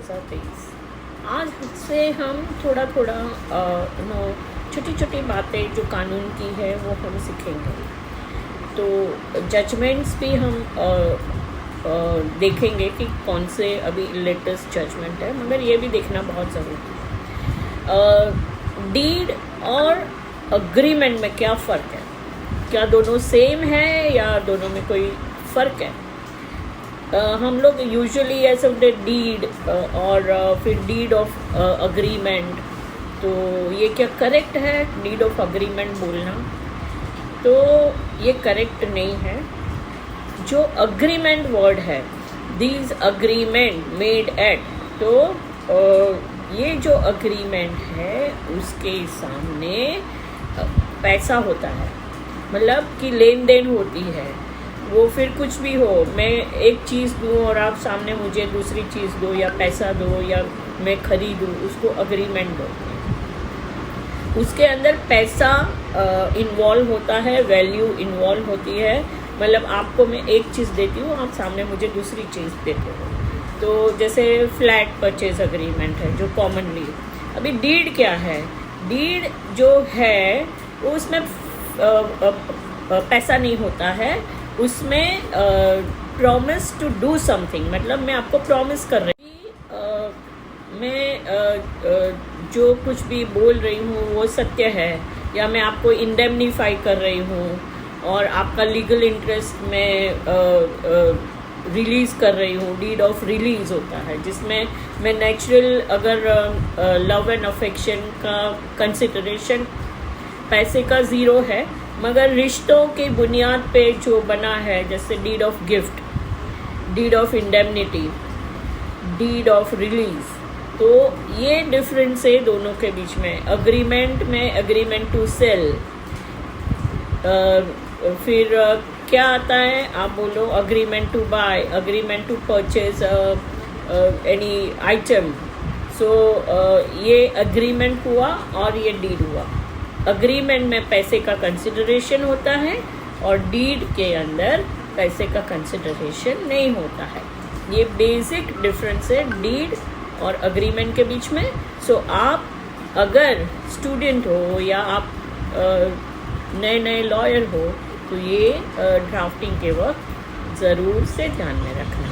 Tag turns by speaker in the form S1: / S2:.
S1: 2023। आज से हम थोड़ा थोड़ा छोटी छोटी बातें जो कानून की है वो हम सीखेंगे। तो जजमेंट्स भी हम देखेंगे कि कौन से अभी लेटेस्ट जजमेंट है, मगर ये भी देखना बहुत ज़रूरी है। डीड और अग्रीमेंट में क्या फ़र्क है, क्या दोनों सेम है या दोनों में कोई फ़र्क है। हम लोग यूजुअली ऐसे होते डीड और फिर डीड ऑफ अग्रीमेंट, तो ये क्या करेक्ट है डीड ऑफ अग्रीमेंट बोलना? तो ये करेक्ट नहीं है। जो अग्रीमेंट वर्ड है, दीज अग्रीमेंट मेड एट, तो ये जो अग्रीमेंट है उसके सामने पैसा होता है, मतलब कि लेन देन होती है। वो फिर कुछ भी हो, मैं एक चीज़ दूँ और आप सामने मुझे दूसरी चीज़ दो, या पैसा दो, या मैं खरीदूँ, उसको अग्रीमेंट दो। उसके अंदर पैसा इन्वॉल्व होता है, वैल्यू इन्वॉल्व होती है। मतलब आपको मैं एक चीज़ देती हूँ, आप सामने मुझे दूसरी चीज़ देते हो। तो जैसे फ्लैट परचेज अग्रीमेंट है जो कॉमनली। अभी डीड क्या है? डीड जो है उसमें पैसा नहीं होता है, उसमें प्रॉमिस टू डू समथिंग, मतलब मैं आपको प्रॉमिस कर रही हूँ मैं जो कुछ भी बोल रही हूँ वो सत्य है, या मैं आपको इंडेमनीफाई कर रही हूँ और आपका लीगल इंटरेस्ट में रिलीज़ कर रही हूँ। डीड ऑफ रिलीज़ होता है जिसमें मैं नेचुरल अगर लव एंड अफेक्शन का कंसिडरेशन पैसे का ज़ीरो है, मगर रिश्तों की बुनियाद पे जो बना है, जैसे deed of gift, deed of indemnity, deed of release, तो ये डिफरेंस है दोनों के बीच में। अग्रीमेंट में एग्रीमेंट टू सेल, फिर क्या आता है आप बोलो? Agreement to buy, agreement to purchase any item. So ये अग्रीमेंट हुआ और ये डीड हुआ। अग्रीमेंट में पैसे का कंसिडरेशन होता है और डीड के अंदर पैसे का कंसिडरेशन नहीं होता है। ये बेसिक डिफरेंस है डीड और अग्रीमेंट के बीच में। सो आप अगर स्टूडेंट हो या आप नए नए लॉयर हो, तो ये ड्राफ्टिंग के वक्त ज़रूर से ध्यान में रखना।